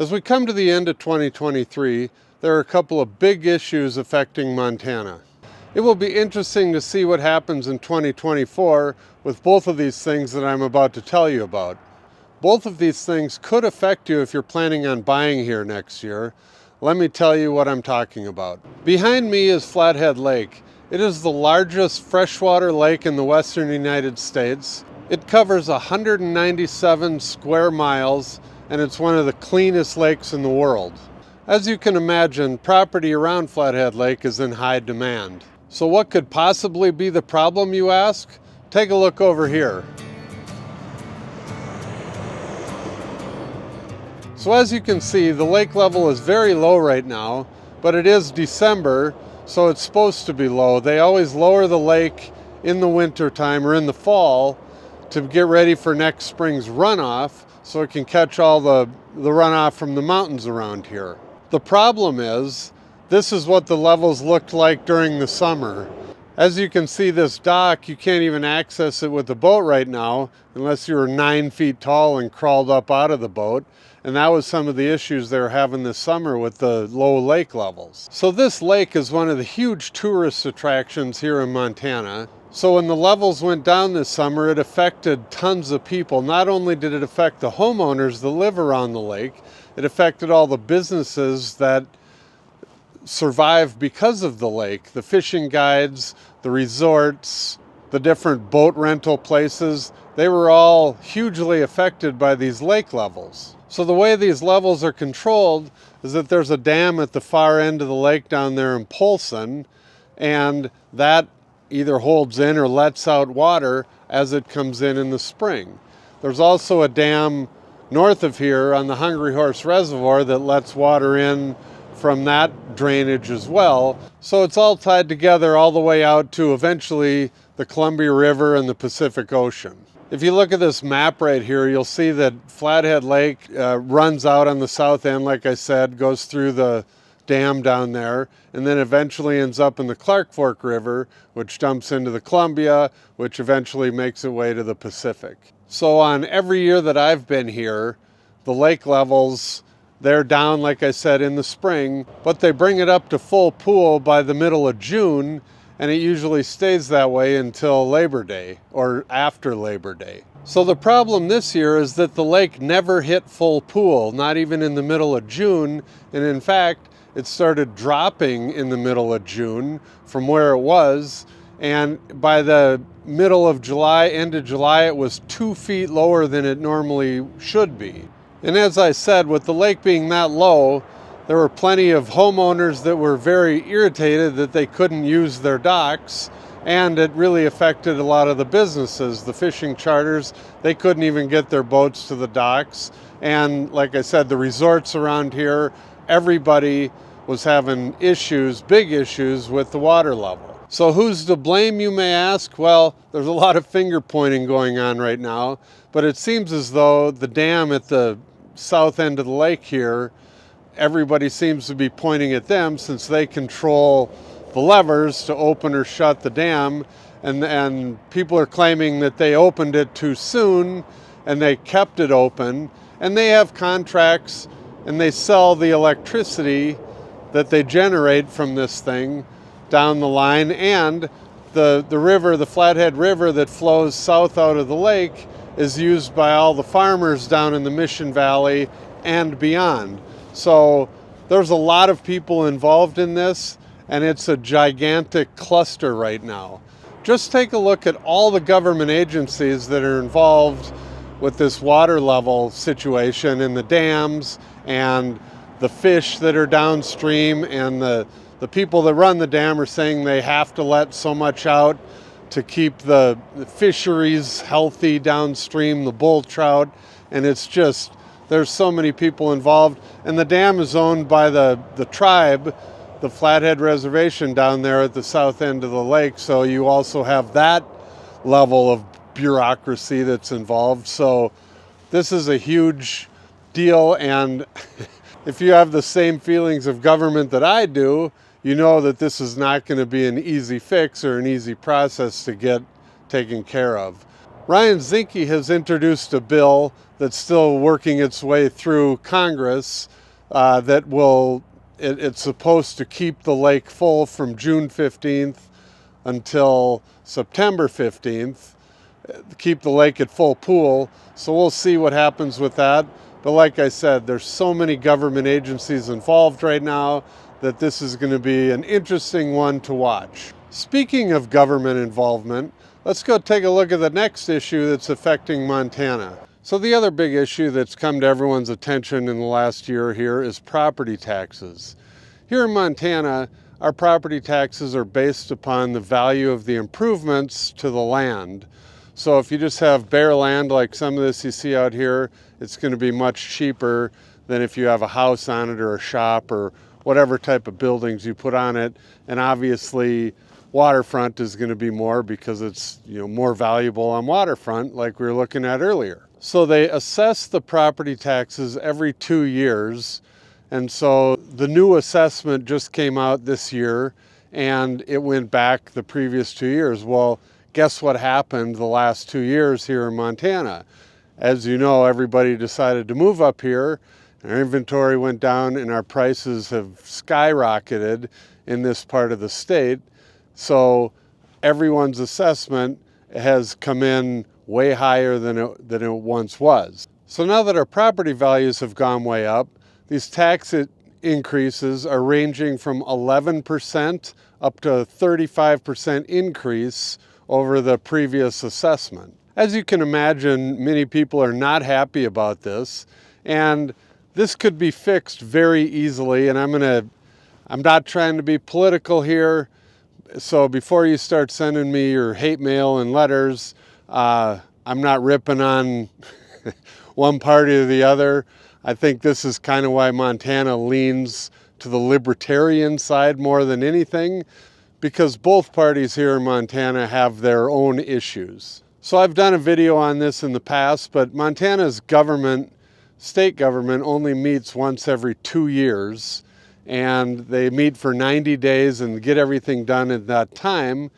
As we come to the end of 2023, there are a couple of big issues affecting Montana. It will be interesting to see what happens in 2024 with both of these things that I'm about to tell you about. Both of these things could affect you if you're planning on buying here next year. Let me tell you what I'm talking about. Behind me is Flathead Lake. It is the largest freshwater lake in the western United States. It covers 197 square miles, and it's one of the cleanest lakes in the world. As you can imagine, property around Flathead Lake is in high demand. So what could possibly be the problem, you ask? Take a look over here. So as you can see, the lake level is very low right now, but it is December, so it's supposed to be low. They always lower the lake in the winter time or in the fall to get ready for next spring's runoff, so it can catch all the runoff from the mountains around here. The problem is, this is what the levels looked like during the summer. As you can see, this dock, you can't even access it with the boat right now unless you were 9 feet tall and crawled up out of the boat. And that was some of the issues they were having this summer with the low lake levels. So this lake is one of the huge tourist attractions here in Montana. So when the levels went down this summer, it affected tons of people. Not only did it affect the homeowners that live around the lake, it affected all the businesses that survive because of the lake. The fishing guides, the resorts, the different boat rental places, they were all hugely affected by these lake levels. So the way these levels are controlled is that there's a dam at the far end of the lake down there in Polson, and that either holds in or lets out water as it comes in the spring. There's also a dam north of here on the Hungry Horse Reservoir that lets water in from that drainage as well. So it's all tied together all the way out to eventually the Columbia River and the Pacific Ocean. If you look at this map right here, you'll see that Flathead Lake runs out on the south end, like I said, goes through the dam down there, and then eventually ends up in the Clark Fork River, which dumps into the Columbia, which eventually makes its way to the Pacific. So on every year that I've been here, the lake levels, they're down, like I said, in the spring, but they bring it up to full pool by the middle of June, and it usually stays that way until Labor Day or after Labor Day. So the problem this year is that the lake never hit full pool, not even in the middle of June, and in fact, it started dropping in the middle of June from where it was, and by the middle of July, end of July, it was 2 feet lower than it normally should be. And as I said, with the lake being that low, there were plenty of homeowners that were very irritated that they couldn't use their docks, and it really affected a lot of the businesses. The fishing charters, they couldn't even get their boats to the docks, and like I said, the resorts around here, everybody was having issues, big issues with the water level. So who's to blame, you may ask? Well, there's a lot of finger pointing going on right now, but it seems as though the dam at the south end of the lake here, everybody seems to be pointing at them since they control the levers to open or shut the dam, and people are claiming that they opened it too soon and they kept it open, and they have contracts and they sell the electricity that they generate from this thing down the line, and the river, the Flathead River that flows south out of the lake, is used by all the farmers down in the Mission Valley and beyond. So there's a lot of people involved in this, and it's a gigantic cluster right now. Just take a look at all the government agencies that are involved with this water level situation, and the dams and the fish that are downstream, and the people that run the dam are saying they have to let so much out to keep the fisheries healthy downstream, the bull trout, and it's just, there's so many people involved. And the dam is owned by the tribe, the Flathead Reservation down there at the south end of the lake, so you also have that level of bureaucracy that's involved. So this is a huge deal, and if you have the same feelings of government that I do, you know that this is not going to be an easy fix or an easy process to get taken care of. Ryan Zinke has introduced a bill that's still working its way through Congress that will, it's supposed to keep the lake full from June 15th until September 15th, keep the lake at full pool. So we'll see what happens with that. But like I said, there's so many government agencies involved right now that this is going to be an interesting one to watch. Speaking of government involvement, let's go take a look at the next issue that's affecting Montana. So the other big issue that's come to everyone's attention in the last year here is property taxes. Here in Montana, our property taxes are based upon the value of the improvements to the land. So if you just have bare land like some of this you see out here, it's going to be much cheaper than if you have a house on it or a shop or whatever type of buildings you put on it. And obviously waterfront is going to be more because it's, more valuable on waterfront like we were looking at earlier. So they assess the property taxes every 2 years. And so the new assessment just came out this year and it went back the previous 2 years. Well, guess what happened the last 2 years here in Montana? As you know, everybody decided to move up here. Our inventory went down and our prices have skyrocketed in this part of the state. So everyone's assessment has come in way higher than it once was. So now that our property values have gone way up, these tax increases are ranging from 11% up to a 35% increase over the previous assessment. As you can imagine, many people are not happy about this, and this could be fixed very easily. And I'm not trying to be political here, so before you start sending me your hate mail and letters, I'm not ripping on one party or the other. I think this is kind of why Montana leans to the libertarian side more than anything, because both parties here in Montana have their own issues. So I've done a video on this in the past, but Montana's government, state government, only meets once every 2 years, and they meet for 90 days and get everything done at that time.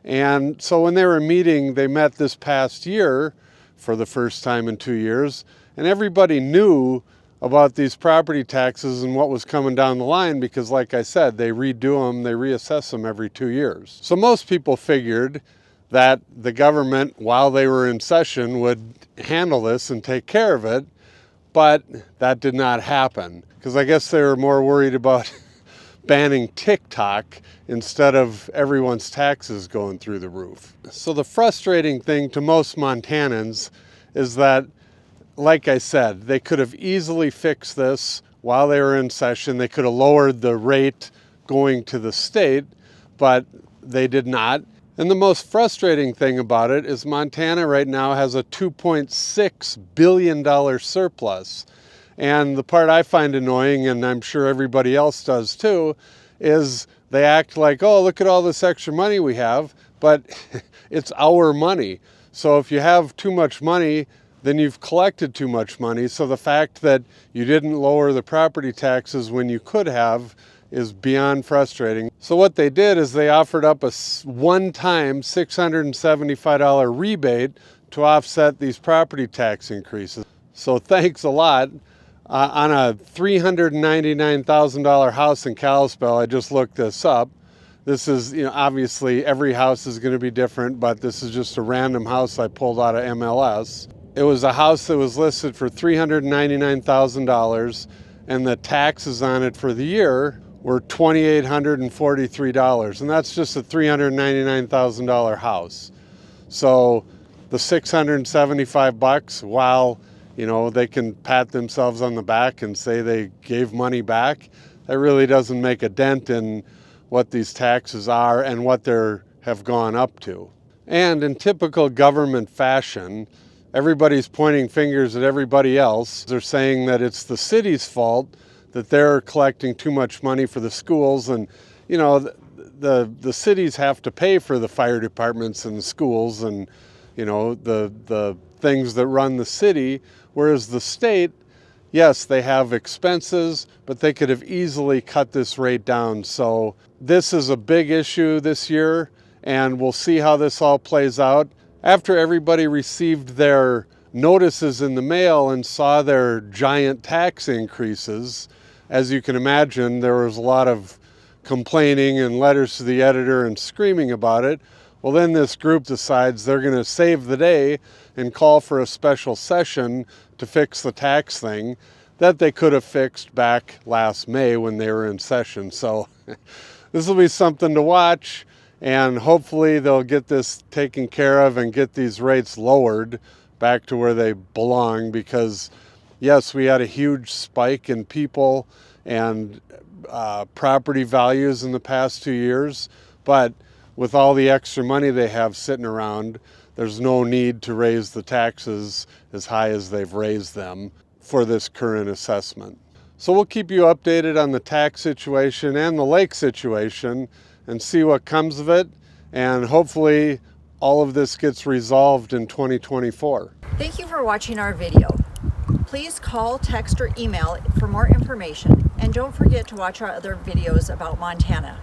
And so when they were meeting, they met this past year for the first time in 2 years, and everybody knew about these property taxes and what was coming down the line because, like I said, they redo them, they reassess them every 2 years. So most people figured that the government, while they were in session, would handle this and take care of it, but that did not happen because I guess they were more worried about banning TikTok instead of everyone's taxes going through the roof. So the frustrating thing to most Montanans is that, like I said, they could have easily fixed this while they were in session. They could have lowered the rate going to the state, but they did not. And the most frustrating thing about it is Montana right now has a $2.6 billion surplus. And the part I find annoying, and I'm sure everybody else does too, is they act like, oh, look at all this extra money we have, but it's our money. So if you have too much money, then you've collected too much money. So the fact that you didn't lower the property taxes when you could have is beyond frustrating. So what they did is they offered up a one-time $675 rebate to offset these property tax increases. So thanks a lot. On a $399,000 house in Kalispell, I just looked this up. This is, obviously every house is going to be different, but this is just a random house I pulled out of MLS. It was a house that was listed for $399,000, and the taxes on it for the year were $2,843, and that's just a $399,000 house. So the $675, while they can pat themselves on the back and say they gave money back, that really doesn't make a dent in what these taxes are and what they have gone up to. And in typical government fashion, everybody's pointing fingers at everybody else. They're saying that it's the city's fault that they're collecting too much money for the schools, and the cities have to pay for the fire departments and the schools and the things that run the city, whereas the state, yes, they have expenses, but they could have easily cut this rate down. So this is a big issue this year, and we'll see how this all plays out. after everybody received their notices in the mail and saw their giant tax increases, as you can imagine, there was a lot of complaining and letters to the editor and screaming about it. Well, then this group decides they're going to save the day and call for a special session to fix the tax thing that they could have fixed back last May when they were in session. So this will be something to watch, and hopefully they'll get this taken care of and get these rates lowered back to where they belong, because yes, we had a huge spike in people and property values in the past 2 years, but with all the extra money they have sitting around, there's no need to raise the taxes as high as they've raised them for this current assessment. So we'll keep you updated on the tax situation and the lake situation and see what comes of it, and hopefully all of this gets resolved in 2024. Thank you for watching our video. Please call, text, or email for more information, and don't forget to watch our other videos about Montana.